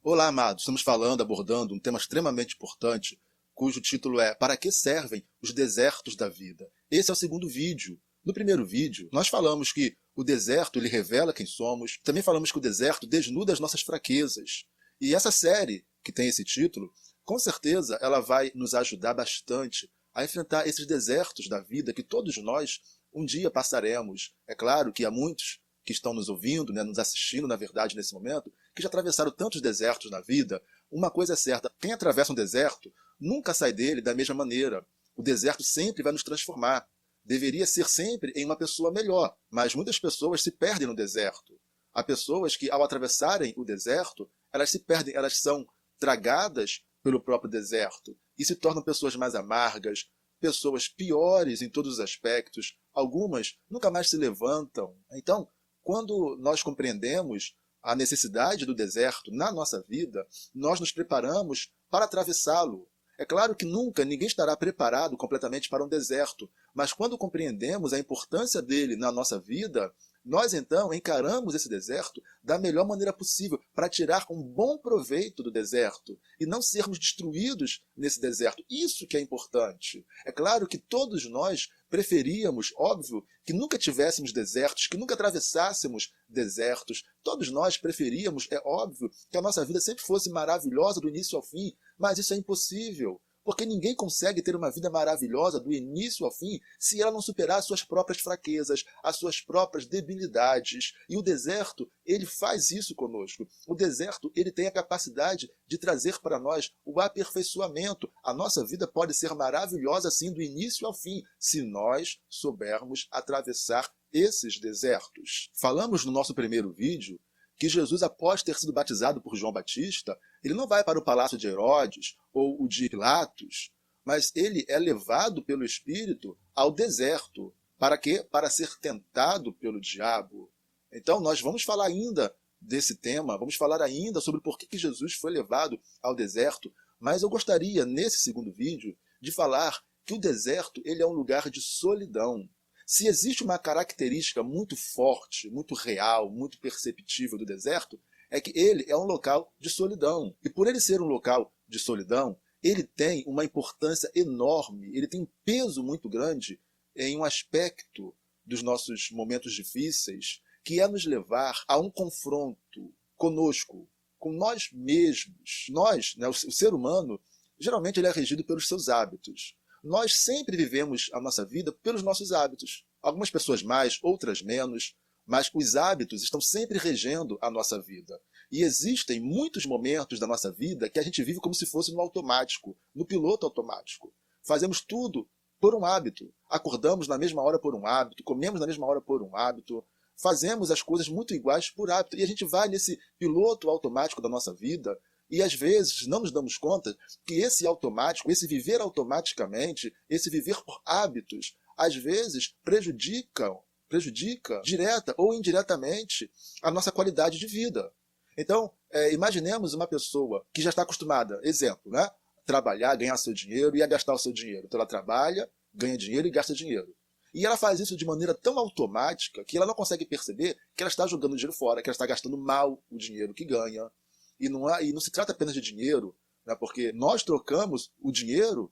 Olá, amados. Estamos abordando um tema extremamente importante, cujo título é Para que servem os desertos da vida? Esse é o segundo vídeo. No primeiro vídeo, nós falamos que o deserto ele revela quem somos, também falamos que o deserto desnuda as nossas fraquezas. E essa série, que tem esse título, com certeza ela vai nos ajudar bastante a enfrentar esses desertos da vida que todos nós um dia passaremos. É claro que há muitos que estão nos ouvindo, nos assistindo, na verdade, nesse momento, que já atravessaram tantos desertos na vida. Uma coisa é certa, quem atravessa um deserto nunca sai dele da mesma maneira. O deserto sempre vai nos transformar. Deveria ser sempre em uma pessoa melhor, mas muitas pessoas se perdem no deserto. Há pessoas que, ao atravessarem o deserto, elas se perdem, elas são tragadas pelo próprio deserto e se tornam pessoas mais amargas, pessoas piores em todos os aspectos. Algumas nunca mais se levantam. Então, quando nós compreendemos a necessidade do deserto na nossa vida, nós nos preparamos para atravessá-lo. É claro que nunca ninguém estará preparado completamente para um deserto, mas quando compreendemos a importância dele na nossa vida, nós então encaramos esse deserto da melhor maneira possível para tirar um bom proveito do deserto e não sermos destruídos nesse deserto. Isso que é importante. É claro que todos nós preferíamos, óbvio, que nunca tivéssemos desertos, que nunca atravessássemos desertos. Todos nós preferíamos, é óbvio, que a nossa vida sempre fosse maravilhosa do início ao fim, mas isso é impossível. Porque ninguém consegue ter uma vida maravilhosa do início ao fim se ela não superar as suas próprias fraquezas, as suas próprias debilidades. E o deserto, ele faz isso conosco. O deserto, ele tem a capacidade de trazer para nós o aperfeiçoamento. A nossa vida pode ser maravilhosa assim do início ao fim, se nós soubermos atravessar esses desertos. Falamos no nosso primeiro vídeo que Jesus, após ter sido batizado por João Batista, ele não vai para o palácio de Herodes ou o de Pilatos, mas ele é levado pelo Espírito ao deserto. Para quê? Para ser tentado pelo diabo. Então nós vamos falar ainda desse tema, vamos falar ainda sobre por que Jesus foi levado ao deserto, mas eu gostaria, nesse segundo vídeo, de falar que o deserto ele é um lugar de solidão. Se existe uma característica muito forte, muito real, muito perceptível do deserto, é que ele é um local de solidão. E por ele ser um local de solidão, ele tem uma importância enorme, ele tem um peso muito grande em um aspecto dos nossos momentos difíceis, que é nos levar a um confronto conosco, com nós mesmos. Nós, o ser humano, geralmente ele é regido pelos seus hábitos. Nós sempre vivemos a nossa vida pelos nossos hábitos. Algumas pessoas mais, outras menos, mas os hábitos estão sempre regendo a nossa vida. E existem muitos momentos da nossa vida que a gente vive como se fosse no automático, no piloto automático. Fazemos tudo por um hábito. Acordamos na mesma hora por um hábito, comemos na mesma hora por um hábito, fazemos as coisas muito iguais por hábito. E a gente vai nesse piloto automático da nossa vida e às vezes não nos damos conta que esse automático, esse viver automaticamente, esse viver por hábitos, às vezes prejudica direta ou indiretamente a nossa qualidade de vida. Então, imaginemos uma pessoa que já está acostumada, exemplo, trabalhar, ganhar seu dinheiro e a gastar o seu dinheiro. Então ela trabalha, ganha dinheiro e gasta dinheiro. E ela faz isso de maneira tão automática que ela não consegue perceber que ela está jogando dinheiro fora, que ela está gastando mal o dinheiro que ganha. E não se trata apenas de dinheiro, porque nós trocamos o dinheiro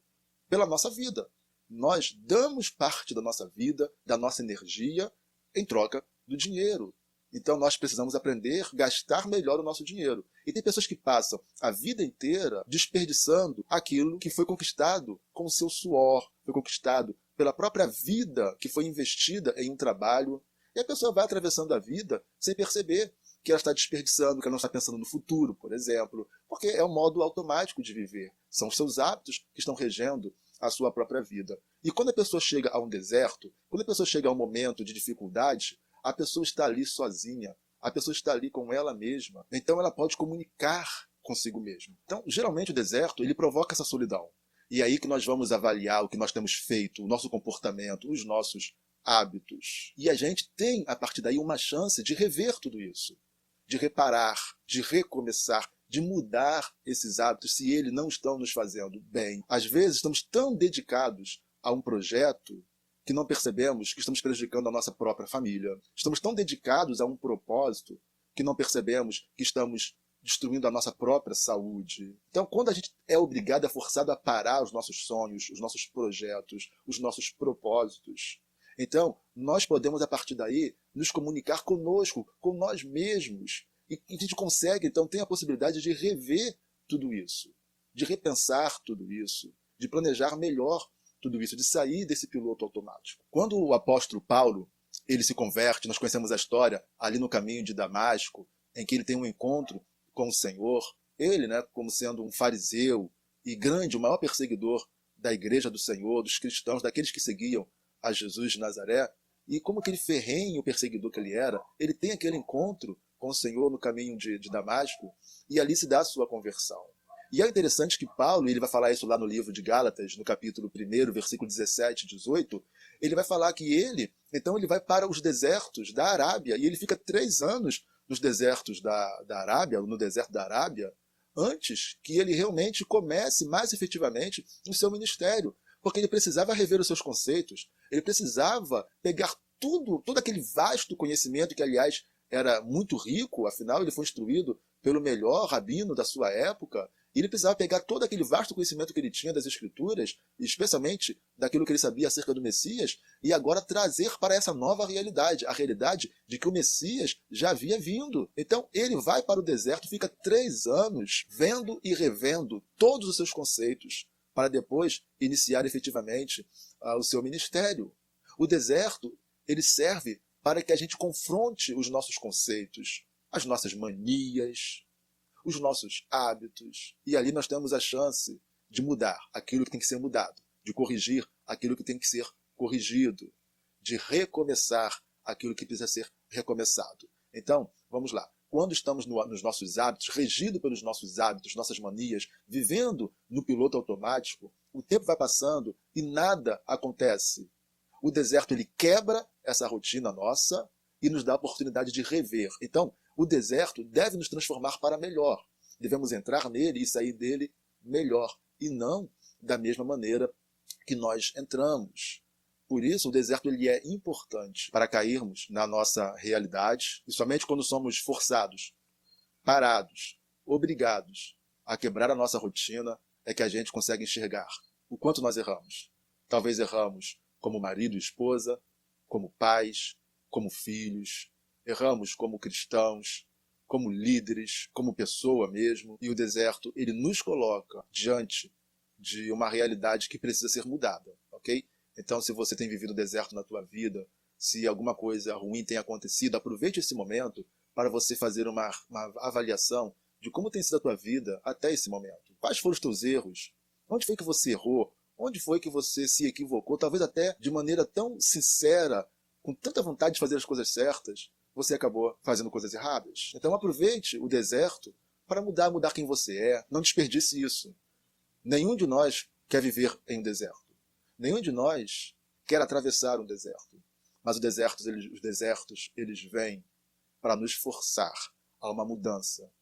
pela nossa vida. Nós damos parte da nossa vida, da nossa energia, em troca do dinheiro. Então nós precisamos aprender a gastar melhor o nosso dinheiro. E tem pessoas que passam a vida inteira desperdiçando aquilo que foi conquistado com o seu suor, foi conquistado pela própria vida que foi investida em um trabalho. E a pessoa vai atravessando a vida sem perceber que ela está desperdiçando, que ela não está pensando no futuro, por exemplo, porque é um modo automático de viver. São os seus hábitos que estão regendo a sua própria vida. E quando a pessoa chega a um deserto, quando a pessoa chega a um momento de dificuldade, a pessoa está ali sozinha, a pessoa está ali com ela mesma, então ela pode comunicar consigo mesma. Então, geralmente o deserto, ele provoca essa solidão. E é aí que nós vamos avaliar o que nós temos feito, o nosso comportamento, os nossos hábitos. E a gente tem, a partir daí, uma chance de rever tudo isso, de reparar, de recomeçar, de mudar esses hábitos se eles não estão nos fazendo bem. Às vezes estamos tão dedicados a um projeto que não percebemos que estamos prejudicando a nossa própria família. Estamos tão dedicados a um propósito que não percebemos que estamos destruindo a nossa própria saúde. Então, quando a gente é obrigado, é forçado a parar os nossos sonhos, os nossos projetos, os nossos propósitos, então nós podemos, a partir daí, nos comunicar conosco, com nós mesmos. E a gente consegue, então, tem a possibilidade de rever tudo isso, de repensar tudo isso, de planejar melhor tudo isso, de sair desse piloto automático. Quando o apóstolo Paulo ele se converte, nós conhecemos a história ali no caminho de Damasco, em que ele tem um encontro com o Senhor, ele, como sendo um fariseu e grande, o maior perseguidor da igreja do Senhor, dos cristãos, daqueles que seguiam a Jesus de Nazaré, e como aquele ferrenho perseguidor que ele era, ele tem aquele encontro com o Senhor no caminho de Damasco, e ali se dá a sua conversão. E é interessante que Paulo, ele vai falar isso lá no livro de Gálatas, no capítulo 1, versículo 17 e 18, ele vai falar que então ele vai para os desertos da Arábia, e ele fica 3 anos nos desertos da Arábia, no deserto da Arábia, antes que ele realmente comece mais efetivamente o seu ministério, porque ele precisava rever os seus conceitos, ele precisava pegar todo aquele vasto conhecimento, que aliás era muito rico, afinal ele foi instruído pelo melhor rabino da sua época, e ele precisava pegar todo aquele vasto conhecimento que ele tinha das Escrituras, especialmente daquilo que ele sabia acerca do Messias, e agora trazer para essa nova realidade, a realidade de que o Messias já havia vindo. Então ele vai para o deserto, fica 3 anos vendo e revendo todos os seus conceitos, para depois iniciar efetivamente o seu ministério. O deserto ele serve para que a gente confronte os nossos conceitos, as nossas manias, os nossos hábitos, e ali nós temos a chance de mudar aquilo que tem que ser mudado, de corrigir aquilo que tem que ser corrigido, de recomeçar aquilo que precisa ser recomeçado. Então, vamos lá. Quando estamos nos nossos hábitos, regido pelos nossos hábitos, nossas manias, vivendo no piloto automático, o tempo vai passando e nada acontece. O deserto ele quebra essa rotina nossa e nos dá a oportunidade de rever. Então, o deserto deve nos transformar para melhor. Devemos entrar nele e sair dele melhor, e não da mesma maneira que nós entramos. Por isso, o deserto ele é importante para cairmos na nossa realidade, e somente quando somos forçados, parados, obrigados a quebrar a nossa rotina, é que a gente consegue enxergar o quanto nós erramos. Talvez erramos como marido e esposa, como pais, como filhos, erramos como cristãos, como líderes, como pessoa mesmo, e o deserto ele nos coloca diante de uma realidade que precisa ser mudada, ok? Então, se você tem vivido o deserto na tua vida, se alguma coisa ruim tem acontecido, aproveite esse momento para você fazer uma avaliação de como tem sido a tua vida até esse momento. Quais foram os teus erros? Onde foi que você errou? Onde foi que você se equivocou? Talvez até de maneira tão sincera, com tanta vontade de fazer as coisas certas, você acabou fazendo coisas erradas. Então aproveite o deserto para mudar quem você é. Não desperdice isso. Nenhum de nós quer viver em um deserto. Nenhum de nós quer atravessar um deserto. Mas os desertos, eles vêm para nos forçar a uma mudança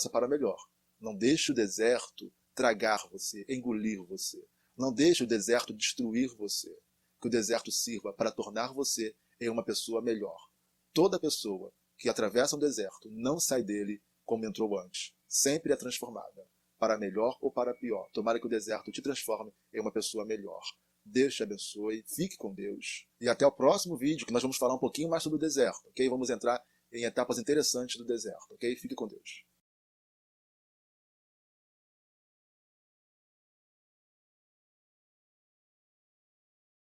para melhor. Não deixe o deserto tragar você, engolir você. Não deixe o deserto destruir você. Que o deserto sirva para tornar você em uma pessoa melhor. Toda pessoa que atravessa um deserto não sai dele como entrou antes. Sempre é transformada, para melhor ou para pior. Tomara que o deserto te transforme em uma pessoa melhor. Deus te abençoe, fique com Deus. E até o próximo vídeo, que nós vamos falar um pouquinho mais sobre o deserto, ok? Vamos entrar em etapas interessantes do deserto, ok? Fique com Deus.